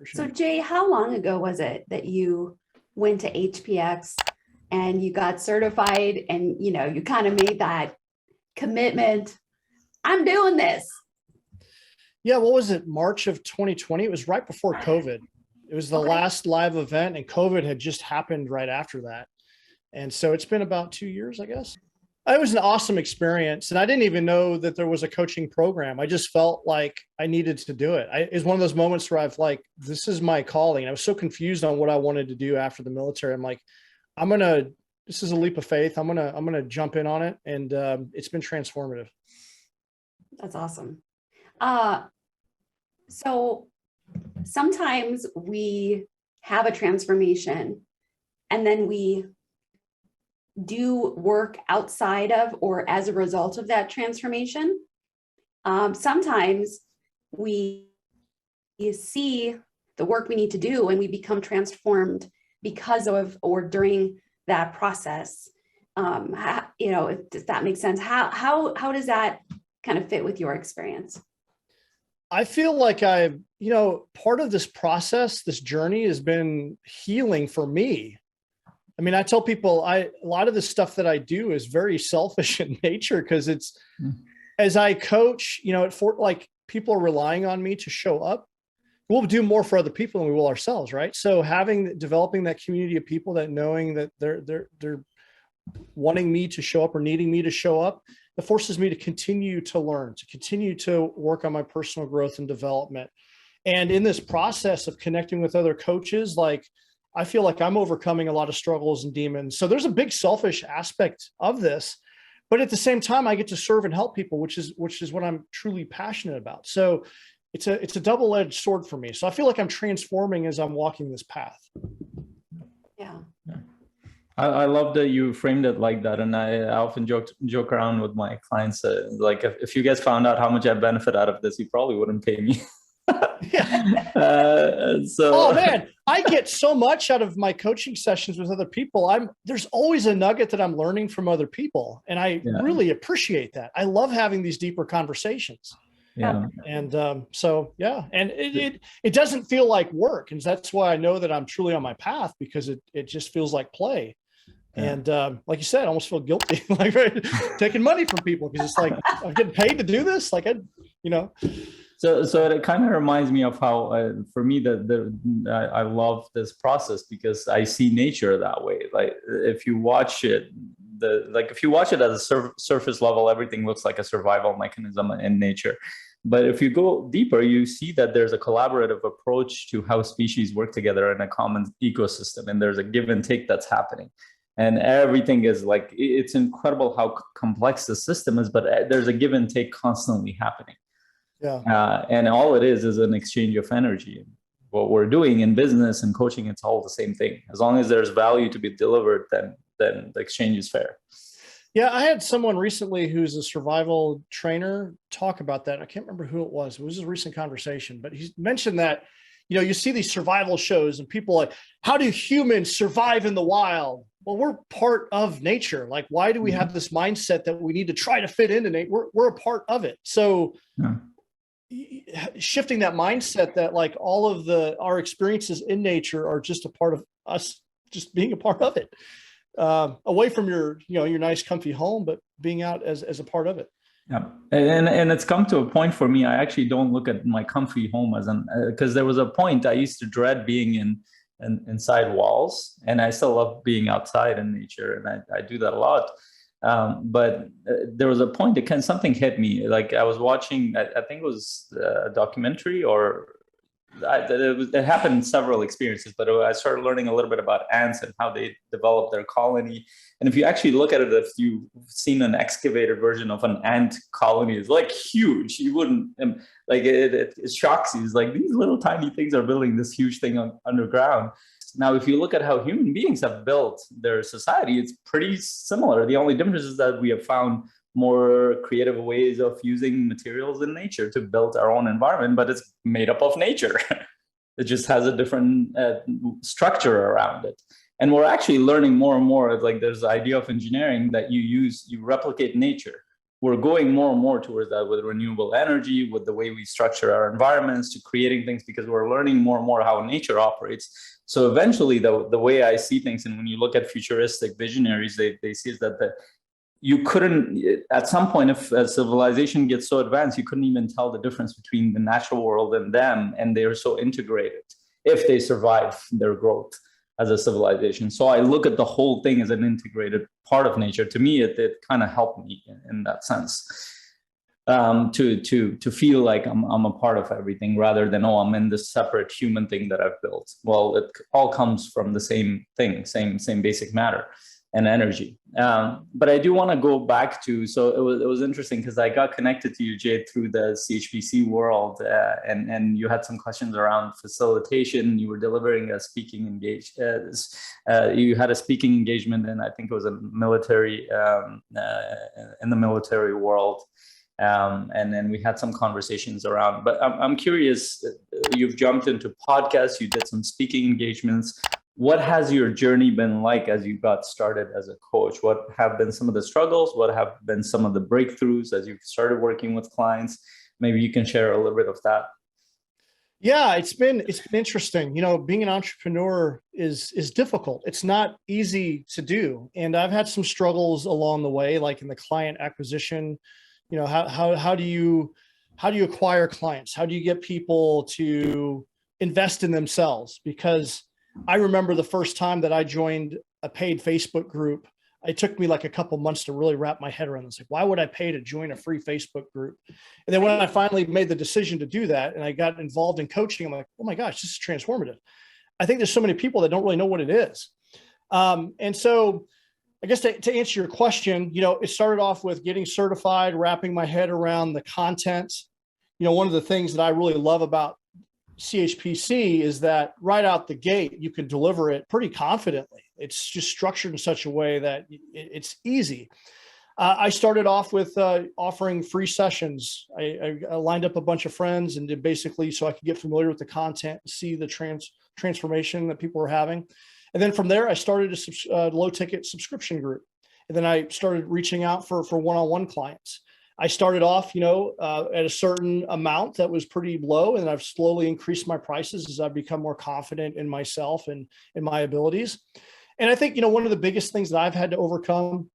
for So sure. Jay, how long ago was it that you went to HPX and you got certified and you kind of made that commitment? I'm doing this. Yeah, what was it? March of 2020. It was right before COVID. It was the Okay. last live event, and COVID had just happened right after that. And so it's been about 2 years, I guess. It was an awesome experience. And I didn't even know that there was a coaching program. I just felt like I needed to do it. It's one of those moments where I've like, this is my calling. I was so confused on what I wanted to do after the military. I'm like, this is a leap of faith. I'm going to jump in on it. And it's been transformative. That's awesome. Uh, so sometimes we have a transformation and then we do work outside of or as a result of that transformation. Sometimes we see the work we need to do and we become transformed because of or during that process. Does that make sense? How does that kind of fit with your experience? I feel like part of this process, this journey has been healing for me. I mean, I tell people a lot of the stuff that I do is very selfish in nature because it's as I coach, like people are relying on me to show up. We'll do more for other people than we will ourselves, right? So developing that community of people that knowing that they're wanting me to show up or needing me to show up, it forces me to continue to learn, to continue to work on my personal growth and development. And in this process of connecting with other coaches, like I feel like I'm overcoming a lot of struggles and demons. So there's a big selfish aspect of this, but at the same time, I get to serve and help people, which is what I'm truly passionate about. So it's a double-edged sword for me. So I feel like I'm transforming as I'm walking this path. Yeah. I love that you framed it like that. And I often joke around with my clients, like if you guys found out how much I benefit out of this, you probably wouldn't pay me. Yeah. Oh man, I get so much out of my coaching sessions with other people. There's always a nugget that I'm learning from other people. And I really appreciate that. I love having these deeper conversations. Yeah. And and it doesn't feel like work. And that's why I know that I'm truly on my path, because it just feels like play. Yeah. And like you said, I almost feel guilty, like taking money from people, because it's like I'm getting paid to do this. Like So it kind of reminds me of how, for me, I love this process because I see nature that way. Like if you watch it, if you watch it at a surface level, everything looks like a survival mechanism in nature. But if you go deeper, you see that there's a collaborative approach to how species work together in a common ecosystem, and there's a give and take that's happening. And everything is like, it's incredible how complex the system is, but there's a give and take constantly happening. Yeah. And all it is an exchange of energy. What we're doing in business and coaching, it's all the same thing. As long as there's value to be delivered, then the exchange is fair. Yeah, I had someone recently who's a survival trainer talk about that. I can't remember who it was. It was a recent conversation, but he mentioned that, you see these survival shows and people like, how do humans survive in the wild? Well, we're part of nature. Like, why do we have this mindset that we need to try to fit into nature? We're a part of it. So shifting that mindset that like all of our experiences in nature are just a part of us, just being a part of it, away from your nice comfy home, but being out as a part of it. Yeah, and it's come to a point for me. I actually don't look at my comfy home as because there was a point I used to dread being inside walls, and I still love being outside in nature, and I do that a lot. But there was a point that something hit me. Like I was watching, I think it was a documentary, or it happened in several experiences, but I started learning a little bit about ants and how they develop their colony. And if you actually look at it, if you've seen an excavated version of an ant colony, it's like huge. You wouldn't like it shocks you. It's like these little tiny things are building this huge thing underground. Now, if you look at how human beings have built their society, it's pretty similar. The only difference is that we have found more creative ways of using materials in nature to build our own environment, but it's made up of nature. It just has a different structure around it. And we're actually learning more and more, like there's the idea of engineering that you replicate nature. we're going more and more towards that with renewable energy, with the way we structure our environments, to creating things, because we're learning more and more how nature operates. So eventually, the way I see things, and when you look at futuristic visionaries, they see is that you couldn't, at some point, if a civilization gets so advanced, you couldn't even tell the difference between the natural world and them, and they're so integrated if they survive their growth as a civilization. So I look at the whole thing as an integrated part of nature. To me, it kind of helped me in that sense, to feel like I'm a part of everything, rather than, oh, I'm in this separate human thing that I've built. Well, it all comes from the same thing, same basic matter and energy. But I do want to go back to, so it was interesting because I got connected to you, Jade, through the CHPC world, and you had some questions around facilitation. You were delivering a speaking you had a speaking engagement, and I think it was a military, in the military world. And then we had some conversations around, but I'm curious, you've jumped into podcasts, you did some speaking engagements. What has your journey been like as you got started as a coach? What have been some of the struggles? What have been some of the breakthroughs as you've started working with clients? Maybe you can share a little bit of that. Yeah, it's been interesting. You know, being an entrepreneur is difficult. It's not easy to do. And I've had some struggles along the way, like in the client acquisition. You know, how do you acquire clients? How do you get people to invest in themselves? Because I remember the first time that I joined a paid Facebook group, it took me like a couple months to really wrap my head around this. Like, why would I pay to join a free Facebook group? And then when I finally made the decision to do that and I got involved in coaching, I'm like, oh my gosh, this is transformative. I think there's so many people that don't really know what it is. And so I guess to answer your question, you know, it started off with getting certified, wrapping my head around the content. You know, one of the things that I really love about CHPC is that right out the gate, you can deliver it pretty confidently. It's just structured in such a way that it's easy. I started off with offering free sessions. I lined up a bunch of friends and did basically so I could get familiar with the content, see the transformation that people were having. And then from there, I started a low ticket subscription group. And then I started reaching out for one-on-one clients. I started off, you know, at a certain amount that was pretty low, and I've slowly increased my prices as I've become more confident in myself and in my abilities. And I think, you know, one of the biggest things that I've had to overcome,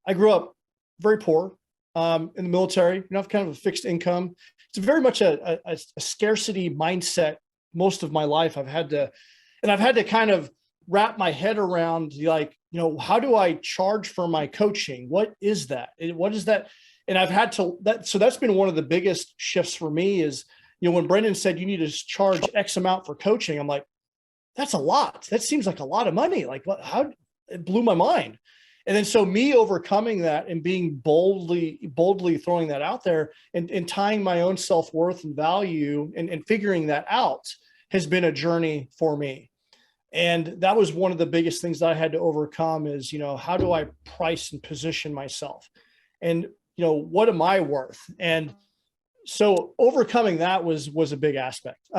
I grew up very poor in the military, you know, I've kind of a fixed income. It's very much a scarcity mindset most of my life. I've had to kind of wrap my head around, like, you know, how do I charge for my coaching? What is that? What is that? And I've had to, so that's been one of the biggest shifts for me is, you know, when Brendan said you need to charge X amount for coaching, I'm like, that's a lot. That seems like a lot of money. Like, what, how, it blew my mind. And then, so me overcoming that and being boldly throwing that out there and tying my own self-worth and value and figuring that out has been a journey for me. And that was one of the biggest things that I had to overcome is, you know, how do I price and position myself? And, you know, what am I worth? And so overcoming that was a big aspect.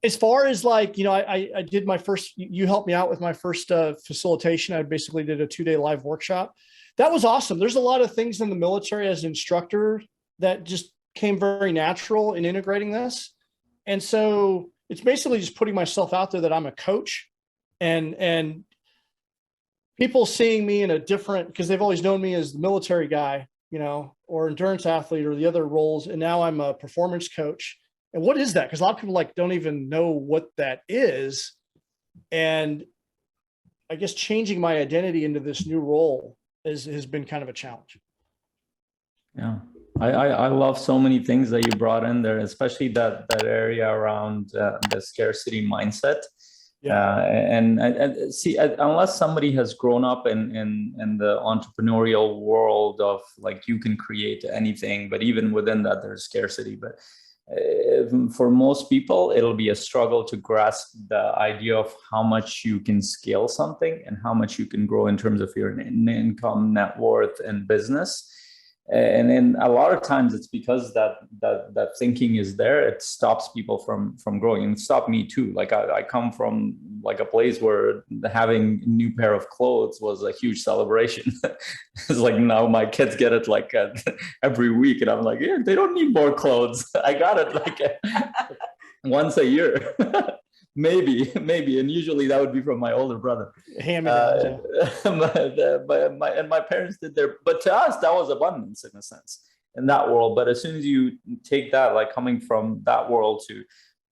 As far as like, you know, I did my first, you helped me out with my first facilitation. I basically did a 2-day live workshop. That was awesome. There's a lot of things in the military as an instructor that just came very natural in integrating this. And so it's basically just putting myself out there that I'm a coach and people seeing me in a different, because they've always known me as the military guy, you know, or endurance athlete or the other roles. And now I'm a performance coach. And what is that? Because a lot of people like don't even know what that is. And I guess changing my identity into this new role has been kind of a challenge. Yeah. I love so many things that you brought in there, especially that area around the scarcity mindset. Yeah. And see, unless somebody has grown up in the entrepreneurial world of like, you can create anything, but even within that, there's scarcity. But for most people, it'll be a struggle to grasp the idea of how much you can scale something and how much you can grow in terms of your income, net worth, and business. And then a lot of times it's because that thinking is there. It stops people from growing, and it stopped me too. Like I come from like a place where having a new pair of clothes was a huge celebration. It's like now my kids get it like every week, and I'm like, yeah, they don't need more clothes. I got it like once a year. Maybe, and usually that would be from my older brother. Hand-me-downs, And my parents did their, but to us that was abundance in a sense in that world. But as soon as you take that, like coming from that world to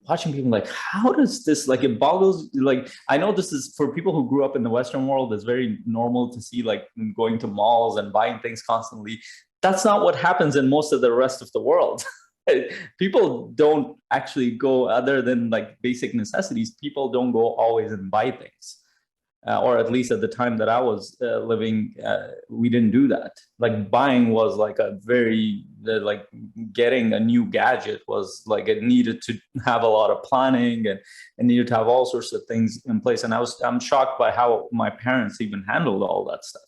watching people like, how does this, like, it boggles, like, I know this is for people who grew up in the Western world, it's very normal to see like going to malls and buying things constantly. That's not what happens in most of the rest of the world. People don't actually go, other than like basic necessities, people don't go always and buy things. Or at least at the time that I was living, we didn't do that. Like buying was like a very, like getting a new gadget was like, it needed to have a lot of planning and needed to have all sorts of things in place. And I'm shocked by how my parents even handled all that stuff.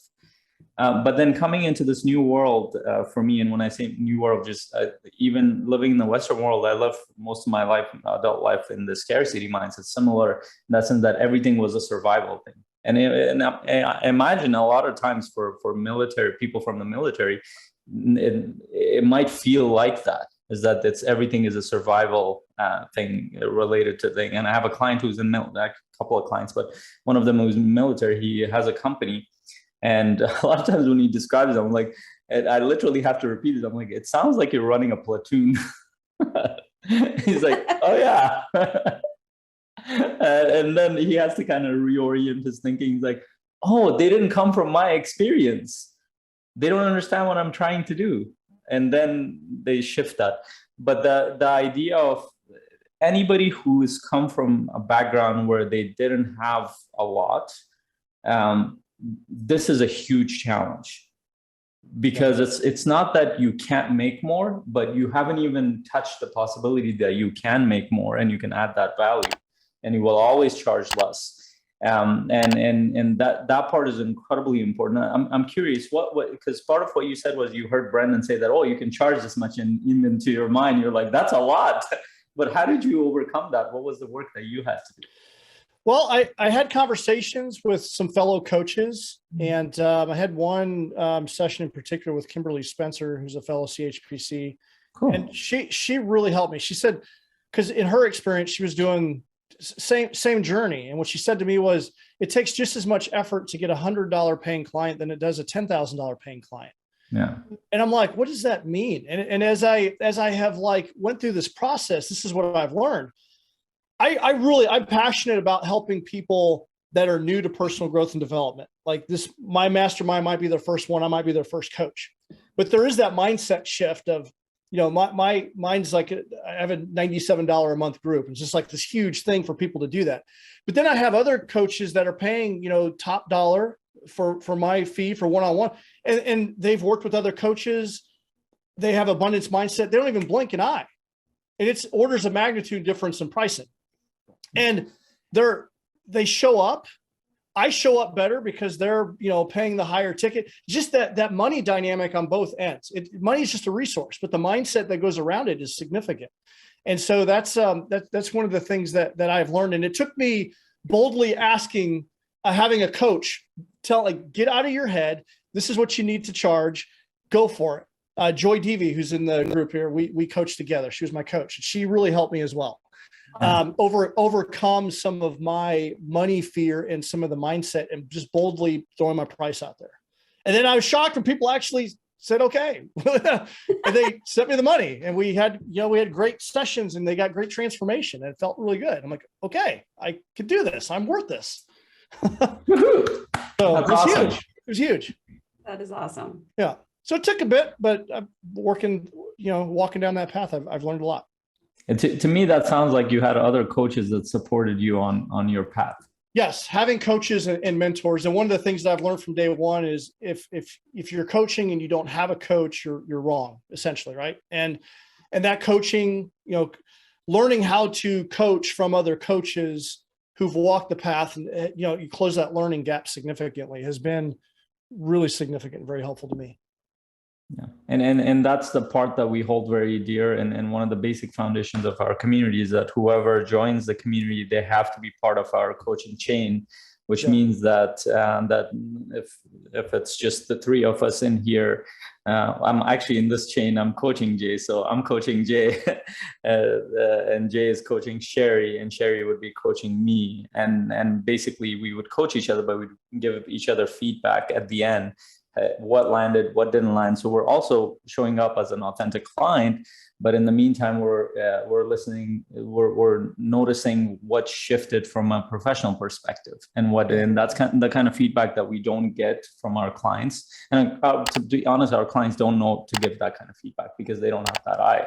But then coming into this new world for me, and when I say new world, just even living in the Western world, I lived most of my life, adult life, in the scarcity mindset, similar in that sense that everything was a survival thing. And I imagine a lot of times for military people from the military, it might feel like that, is that everything is a survival thing related to thing. And I have a client who's in a couple of clients, but one of them who's in military, he has a company. And a lot of times when he describes it, I'm like, I literally have to repeat it. I'm like, it sounds like you're running a platoon. He's like, oh yeah. And then he has to kind of reorient his thinking. He's like, oh, they didn't come from my experience. They don't understand what I'm trying to do. And then they shift that. But the idea of anybody who's come from a background where they didn't have a lot, this is a huge challenge, because it's not that you can't make more, but you haven't even touched the possibility that you can make more and you can add that value, and you will always charge less. And that part is incredibly important. I'm curious, what because part of what you said was you heard Brendan say that, oh, you can charge this much, and into your mind you're like, that's a lot. But how did you overcome that? What was the work that you had to do? Well, I had conversations with some fellow coaches, and I had one session in particular with Kimberly Spencer, who's a fellow CHPC. Cool. And she really helped me. She said, because in her experience, she was doing same journey. And what she said to me was, it takes just as much effort to get a $100 paying client than it does a $10,000 paying client. Yeah. And I'm like, what does that mean? And as I have like went through this process, this is what I've learned. I'm passionate about helping people that are new to personal growth and development. Like this, my mastermind might be their first one. I might be their first coach, but there is that mindset shift of, you know, my mine's like, I have a $97 a month group. It's just like this huge thing for people to do that. But then I have other coaches that are paying, you know, top dollar for my fee for one-on-one. And they've worked with other coaches. They have abundance mindset. They don't even blink an eye. And it's orders of magnitude difference in pricing. And they show up. I show up better because they're, you know, paying the higher ticket. Just that money dynamic on both ends. Money is just a resource, but the mindset that goes around it is significant. And so that's one of the things that I've learned. And it took me boldly asking, having a coach get out of your head. This is what you need to charge. Go for it. Joy Devi, who's in the group here, we coached together. She was my coach. She really helped me as well. Overcome some of my money fear and some of the mindset, and just boldly throwing my price out there. And then I was shocked when people actually said, okay, and they sent me the money, and we had great sessions, and they got great transformation, and it felt really good. I'm like, okay, I could do this. I'm worth this. So it was huge. It was huge. That is awesome. Yeah. So it took a bit, but I'm walking down that path, I've learned a lot. And to me, that sounds like you had other coaches that supported you on your path. Yes, having coaches and mentors. And one of the things that I've learned from day one is if you're coaching and you don't have a coach, you're wrong, essentially, right? And that coaching, you know, learning how to coach from other coaches who've walked the path, and you know, you close that learning gap significantly, has been really significant and very helpful to me. Yeah. And that's the part that we hold very dear. And one of the basic foundations of our community is that whoever joins the community, they have to be part of our coaching chain, which Yeah. means that that if it's just the three of us in here, I'm actually in this chain, I'm coaching Jay. So I'm coaching Jay and Jay is coaching Sherry, and Sherry would be coaching me. And basically we would coach each other, but we'd give each other feedback at the end. What landed, what didn't land. So we're also showing up as an authentic client, but in the meantime, we're listening, we're noticing what shifted from a professional perspective, and that's the kind of feedback that we don't get from our clients. And to be honest, our clients don't know to give that kind of feedback because they don't have that eye.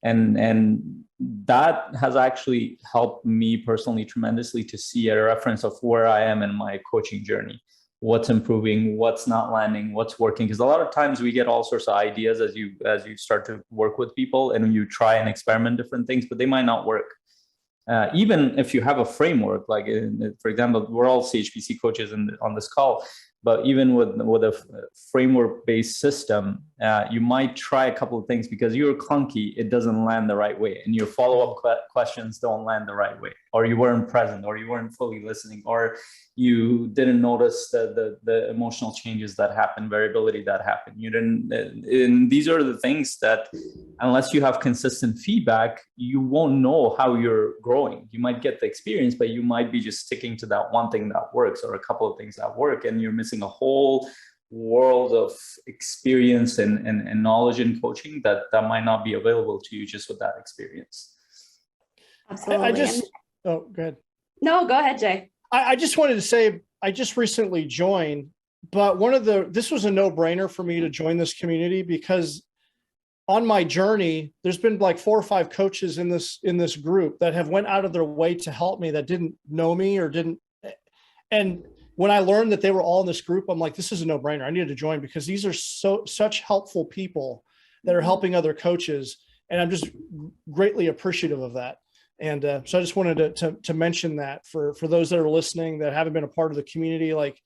And that has actually helped me personally tremendously to see a reference of where I am in my coaching journey. What's improving, what's not landing, what's working. Because a lot of times we get all sorts of ideas as you start to work with people, and you try and experiment different things, but they might not work. Even if you have a framework, like for example, we're all CHPC coaches on this call, but even with a framework-based system, you might try a couple of things because you're clunky, it doesn't land the right way, and your follow-up questions don't land the right way, or you weren't present, or you weren't fully listening, or you didn't notice the emotional changes that happen, variability that happen. You didn't, and these are the things that, unless you have consistent feedback, you won't know how you're growing. You might get the experience, but you might be just sticking to that one thing that works, or a couple of things that work, and you're missing a whole world of experience and knowledge in coaching that might not be available to you just with that experience. Absolutely. Oh, go ahead. No, go ahead, Jay. I just wanted to say, I just recently joined, but this was a no-brainer for me to join this community, because on my journey, there's been like 4 or 5 coaches in this group that have went out of their way to help me, that didn't know me or didn't. And when I learned that they were all in this group, I'm like, this is a no-brainer. I needed to join, because these are such helpful people that are helping other coaches. And I'm just greatly appreciative of that. And so I just wanted to mention that for those that are listening that haven't been a part of the community, like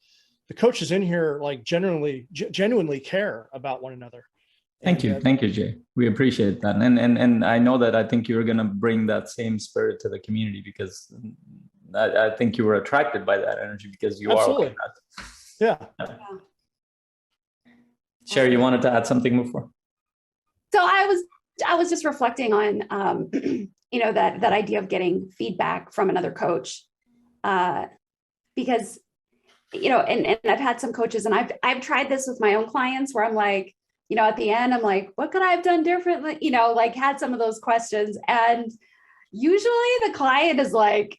the coaches in here, like genuinely care about one another. Thank you, Jay. We appreciate that, and I know that I think you're going to bring that same spirit to the community, because I think you were attracted by that energy because you Absolutely. are like that. Yeah. Sherry, you wanted to add something before? So I was just reflecting on that idea of getting feedback from another coach, because and I've had some coaches, and I've tried this with my own clients, where I'm like, at the end, I'm like, what could I have done differently? Like had some of those questions, and usually the client is like,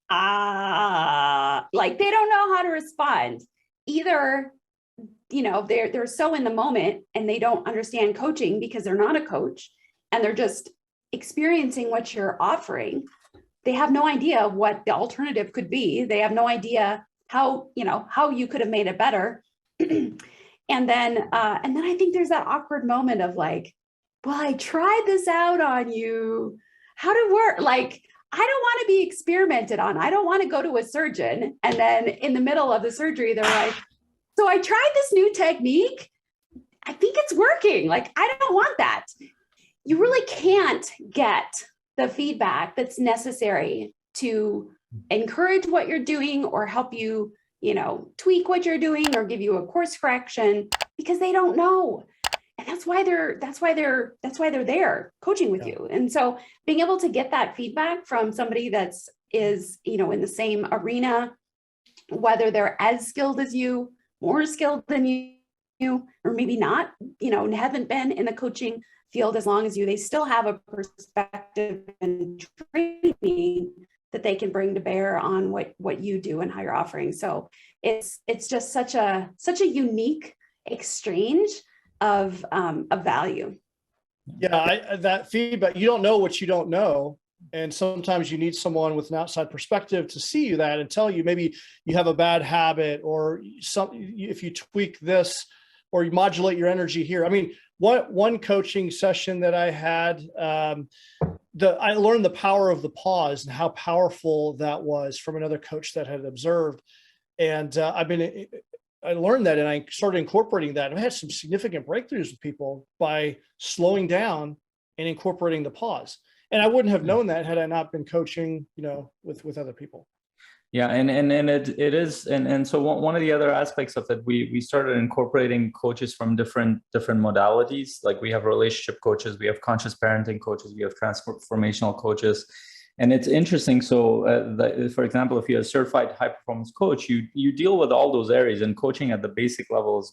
like they don't know how to respond. Either they're so in the moment and they don't understand coaching because they're not a coach, and they're just experiencing what you're offering. They have no idea what the alternative could be. They have no idea how you could have made it better. And then I think there's that awkward moment of like, well, I tried this out on you. How did it work? Like, I don't want to be experimented on. I don't want to go to a surgeon, and then in the middle of the surgery, they're like, so I tried this new technique. I think it's working. Like, I don't want that. You really can't get the feedback that's necessary to encourage what you're doing, or help you, tweak what you're doing, or give you a course correction, because they don't know. And that's why they're there coaching with you. And so being able to get that feedback from somebody that's is, in the same arena, whether they're as skilled as you, more skilled than you, or maybe not, haven't been in the coaching field as long as you, they still have a perspective and training that they can bring to bear on what you do and how you're offering. So it's just such a unique exchange of value. Yeah, that feedback, you don't know what you don't know. And sometimes you need someone with an outside perspective to see you that and tell you, maybe you have a bad habit, or if you tweak this, or you modulate your energy here. I mean, one coaching session that I had, I learned the power of the pause and how powerful that was from another coach that had observed. And I learned that and I started incorporating that. I had some significant breakthroughs with people by slowing down and incorporating the pause. And I wouldn't have known that had I not been coaching, with other people. Yeah, and it is, and so one of the other aspects of it, we started incorporating coaches from different modalities. Like we have relationship coaches, we have conscious parenting coaches, we have transformational coaches, and it's interesting. So, for example, if you're a certified high performance coach, you deal with all those areas, and coaching at the basic level is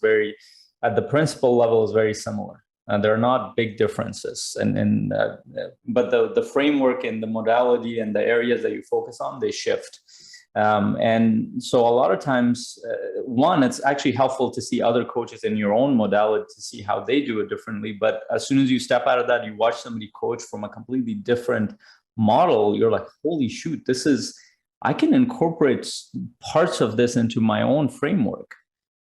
at the principal level is very similar. There are not big differences, but the framework and the modality and the areas that you focus on, they shift. And so a lot of times, one, it's actually helpful to see other coaches in your own modality to see how they do it differently. But as soon as you step out of that, you watch somebody coach from a completely different model, you're like, holy shoot, I can incorporate parts of this into my own framework.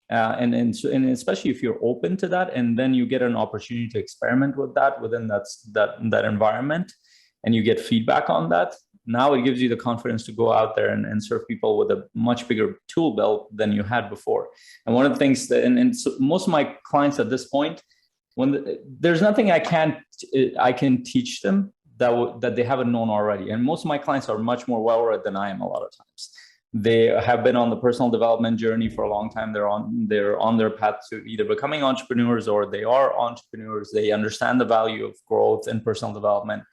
And especially if you're open to that, and then you get an opportunity to experiment with that within that environment, and you get feedback on that. Now it gives you the confidence to go out there and serve people with a much bigger tool belt than you had before. And one of the things that, so most of my clients at this point, there's nothing I can teach them that they haven't known already. And most of my clients are much more well-read than I am a lot of times. They have been on the personal development journey for a long time. They're on their path to either becoming entrepreneurs, or they are entrepreneurs. They understand the value of growth and personal development.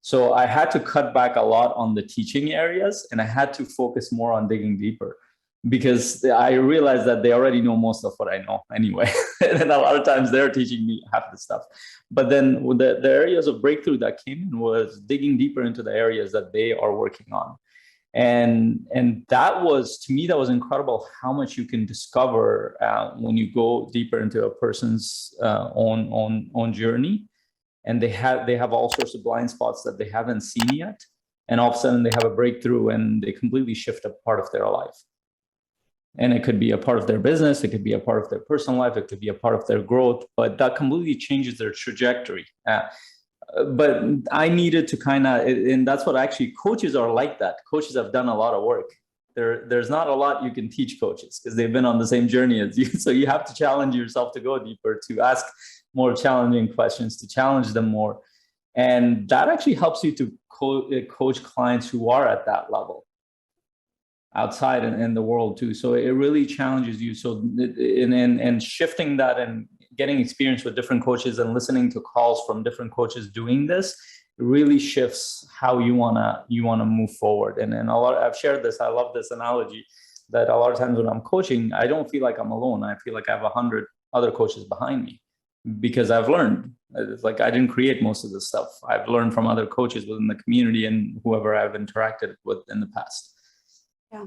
So I had to cut back a lot on the teaching areas, and I had to focus more on digging deeper, because I realized that they already know most of what I know anyway. And a lot of times they're teaching me half the stuff. But then the areas of breakthrough that came in was digging deeper into the areas that they are working on. And that was, to me, that was incredible how much you can discover when you go deeper into a person's own journey. And they have all sorts of blind spots that they haven't seen yet. And all of a sudden they have a breakthrough and they completely shift a part of their life. And it could be a part of their business, it could be a part of their personal life, it could be a part of their growth, but that completely changes their trajectory. But I needed to and that's what actually coaches are like that. Coaches have done a lot of work. There's not a lot you can teach coaches because they've been on the same journey as you. So you have to challenge yourself to go deeper, to ask more challenging questions, to challenge them more. And that actually helps you to coach clients who are at that level outside in the world too. So it really challenges you. So and shifting that and getting experience with different coaches and listening to calls from different coaches doing this really shifts how you wanna move forward. And I've shared this. I love this analogy that a lot of times when I'm coaching, I don't feel like I'm alone. I feel like I have 100 other coaches behind me, because I've learned. It's like I didn't create most of this stuff. I've learned from other coaches within the community and whoever I've interacted with in the past. Yeah.